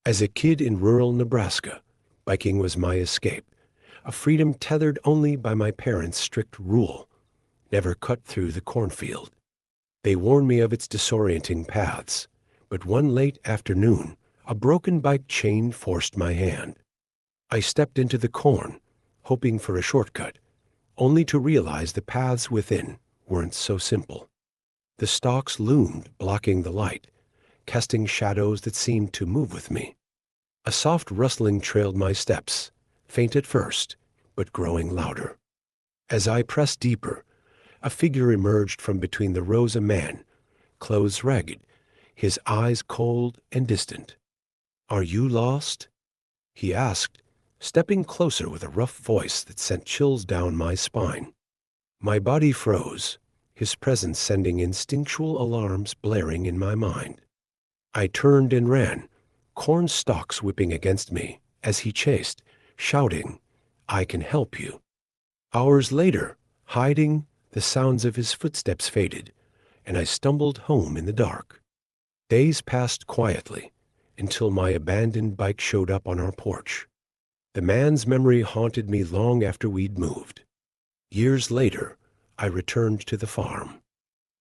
As a kid in rural Nebraska, biking was my escape, a freedom tethered only by my parents' strict rule: never cut through the cornfield. They warned me of its disorienting paths, but one late afternoon, a broken bike chain forced my hand. I stepped into the corn, hoping for a shortcut, only to realize the paths within weren't so simple. The stalks loomed, blocking the light, casting shadows that seemed to move with me. A soft rustling trailed my steps, faint at first, but growing louder. As I pressed deeper, a figure emerged from between the rows, a man, clothes ragged, his eyes cold and distant. "Are you lost?" he asked, stepping closer with a rough voice that sent chills down my spine. My body froze, his presence sending instinctual alarms blaring in my mind. I turned and ran, corn stalks whipping against me as he chased, shouting, "I can help you." Hours later, hiding, the sounds of his footsteps faded, and I stumbled home in the dark. Days passed quietly until my abandoned bike showed up on our porch. The man's memory haunted me long after we'd moved. Years later, I returned to the farm.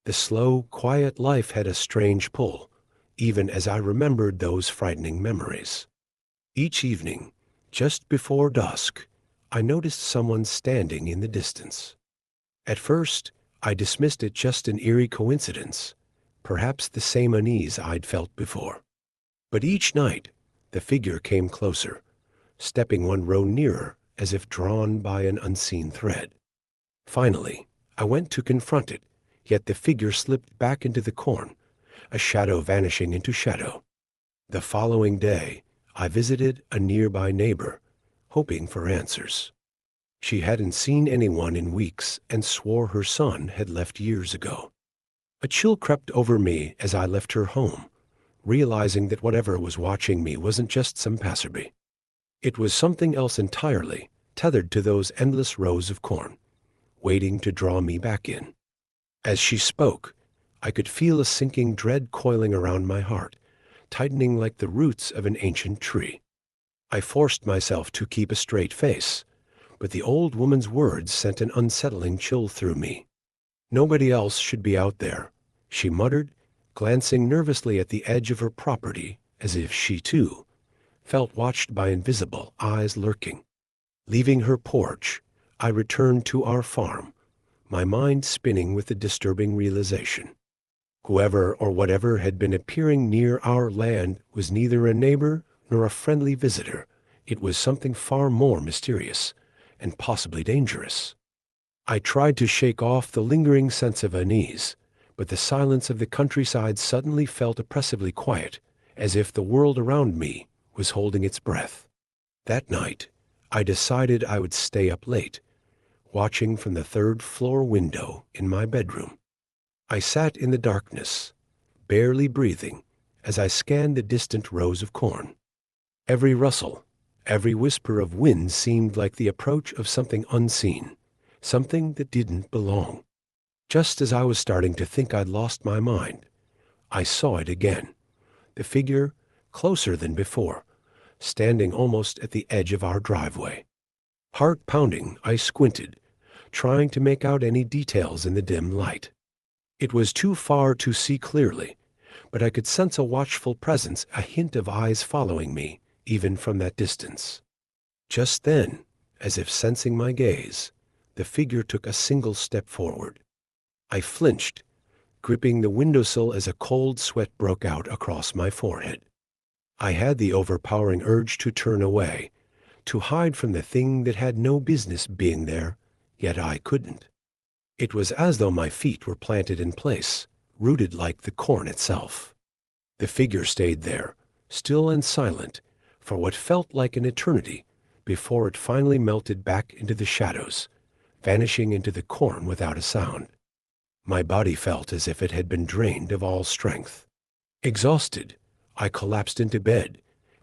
The slow, quiet life had a strange pull, even as I remembered those frightening memories. Each evening, just before dusk, I noticed someone standing in the distance. At first, I dismissed it just an eerie coincidence, perhaps the same unease I'd felt before. But each night, the figure came closer, stepping one row nearer as if drawn by an unseen thread. Finally, I went to confront it, yet the figure slipped back into the corn, a shadow vanishing into shadow. The following day, I visited a nearby neighbor, hoping for answers. She hadn't seen anyone in weeks and swore her son had left years ago. A chill crept over me as I left her home, realizing that whatever was watching me wasn't just some passerby. It was something else entirely, tethered to those endless rows of corn, waiting to draw me back in. As she spoke, I could feel a sinking dread coiling around my heart, tightening like the roots of an ancient tree. I forced myself to keep a straight face, but the old woman's words sent an unsettling chill through me. "Nobody else should be out there," she muttered, glancing nervously at the edge of her property as if she, too, felt watched by invisible eyes lurking. Leaving her porch, I returned to our farm, my mind spinning with the disturbing realization. Whoever or whatever had been appearing near our land was neither a neighbor nor a friendly visitor. It was something far more mysterious and possibly dangerous. I tried to shake off the lingering sense of unease, but the silence of the countryside suddenly felt oppressively quiet, as if the world around me was holding its breath. That night, I decided I would stay up late, watching from the third-floor window in my bedroom. I sat in the darkness, barely breathing, as I scanned the distant rows of corn. Every rustle, every whisper of wind seemed like the approach of something unseen, something that didn't belong. Just as I was starting to think I'd lost my mind, I saw it again, the figure closer than before, standing almost at the edge of our driveway. Heart pounding, I squinted, trying to make out any details in the dim light. It was too far to see clearly, but I could sense a watchful presence, a hint of eyes following me, even from that distance. Just then, as if sensing my gaze, the figure took a single step forward. I flinched, gripping the windowsill as a cold sweat broke out across my forehead. I had the overpowering urge to turn away, to hide from the thing that had no business being there, yet I couldn't. It was as though my feet were planted in place, rooted like the corn itself. The figure stayed there, still and silent, for what felt like an eternity, before it finally melted back into the shadows, vanishing into the corn without a sound. My body felt as if it had been drained of all strength. Exhausted, I collapsed into bed,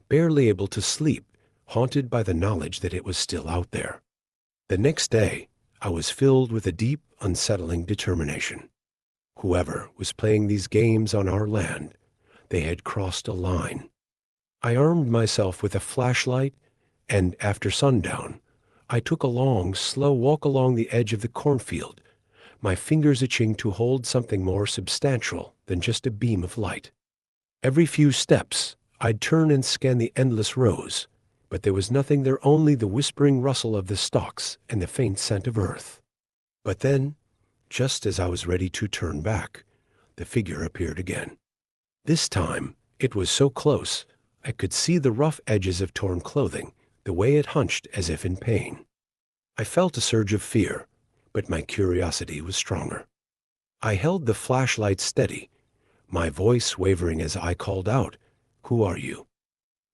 barely able to sleep, haunted by the knowledge that it was still out there. The next day, I was filled with a deep, unsettling determination. Whoever was playing these games on our land, they had crossed a line. I armed myself with a flashlight, and after sundown, I took a long, slow walk along the edge of the cornfield, my fingers itching to hold something more substantial than just a beam of light. Every few steps, I'd turn and scan the endless rows, but there was nothing there, only the whispering rustle of the stalks and the faint scent of earth. But then, just as I was ready to turn back, the figure appeared again. This time, it was so close, I could see the rough edges of torn clothing, the way it hunched as if in pain. I felt a surge of fear, but my curiosity was stronger. I held the flashlight steady, my voice wavering as I called out, "Who are you?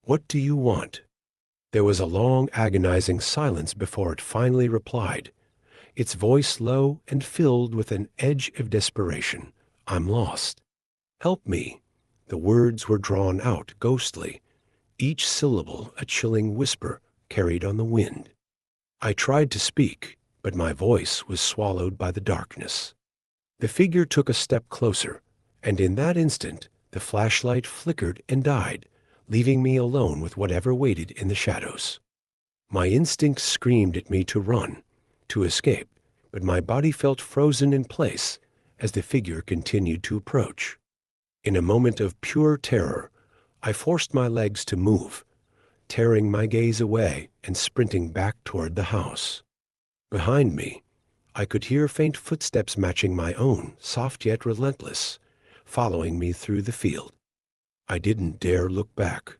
What do you want?" There was a long, agonizing silence before it finally replied, its voice low and filled with an edge of desperation. "I'm lost. Help me." The words were drawn out, ghostly, each syllable a chilling whisper carried on the wind. I tried to speak, but my voice was swallowed by the darkness. The figure took a step closer, and in that instant, the flashlight flickered and died, leaving me alone with whatever waited in the shadows. My instincts screamed at me to run, to escape, but my body felt frozen in place as the figure continued to approach. In a moment of pure terror, I forced my legs to move, tearing my gaze away and sprinting back toward the house. Behind me, I could hear faint footsteps matching my own, soft yet relentless, following me through the field. I didn't dare look back.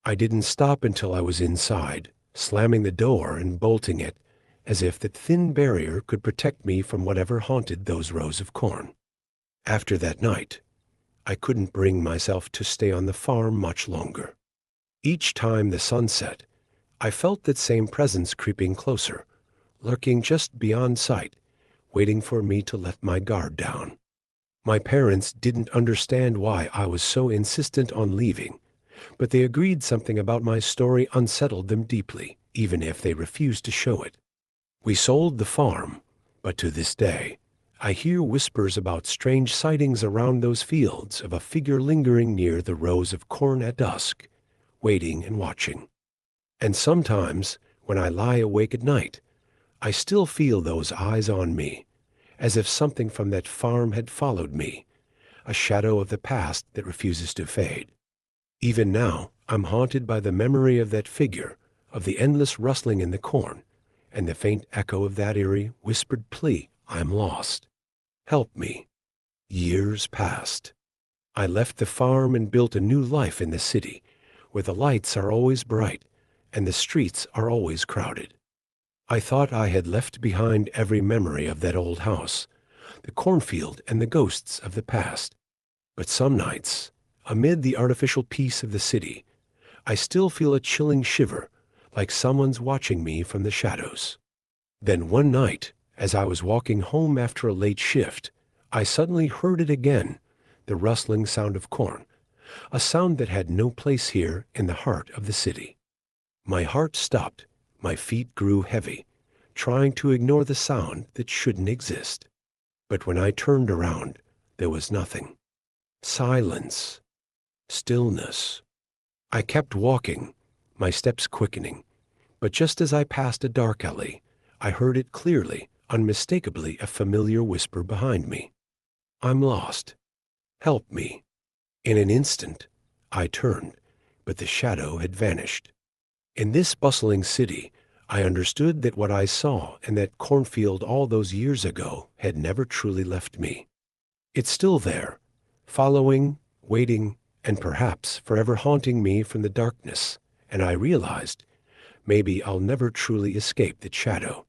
I didn't stop until I was inside, slamming the door and bolting it, as if that thin barrier could protect me from whatever haunted those rows of corn. After that night, I couldn't bring myself to stay on the farm much longer. Each time the sun set, I felt that same presence creeping closer, lurking just beyond sight, waiting for me to let my guard down. My parents didn't understand why I was so insistent on leaving, but they agreed something about my story unsettled them deeply, even if they refused to show it. We sold the farm, but to this day, I hear whispers about strange sightings around those fields of a figure lingering near the rows of corn at dusk, waiting and watching. And sometimes, when I lie awake at night, I still feel those eyes on me, as if something from that farm had followed me, a shadow of the past that refuses to fade. Even now, I'm haunted by the memory of that figure, of the endless rustling in the corn, and the faint echo of that eerie, whispered plea, "I'm lost. Help me." Years passed. I left the farm and built a new life in the city, where the lights are always bright and the streets are always crowded. I thought I had left behind every memory of that old house, the cornfield and the ghosts of the past. But some nights, amid the artificial peace of the city, I still feel a chilling shiver, like someone's watching me from the shadows. Then one night, as I was walking home after a late shift, I suddenly heard it again, the rustling sound of corn, a sound that had no place here in the heart of the city. My heart stopped, my feet grew heavy, trying to ignore the sound that shouldn't exist. But when I turned around, there was nothing. Silence. Stillness. I kept walking, my steps quickening, but just as I passed a dark alley, I heard it clearly, unmistakably, a familiar whisper behind me. "I'm lost. Help me." In an instant, I turned, but the shadow had vanished. In this bustling city, I understood that what I saw in that cornfield all those years ago had never truly left me. It's still there, following, waiting, and perhaps forever haunting me from the darkness, and I realized maybe I'll never truly escape that shadow.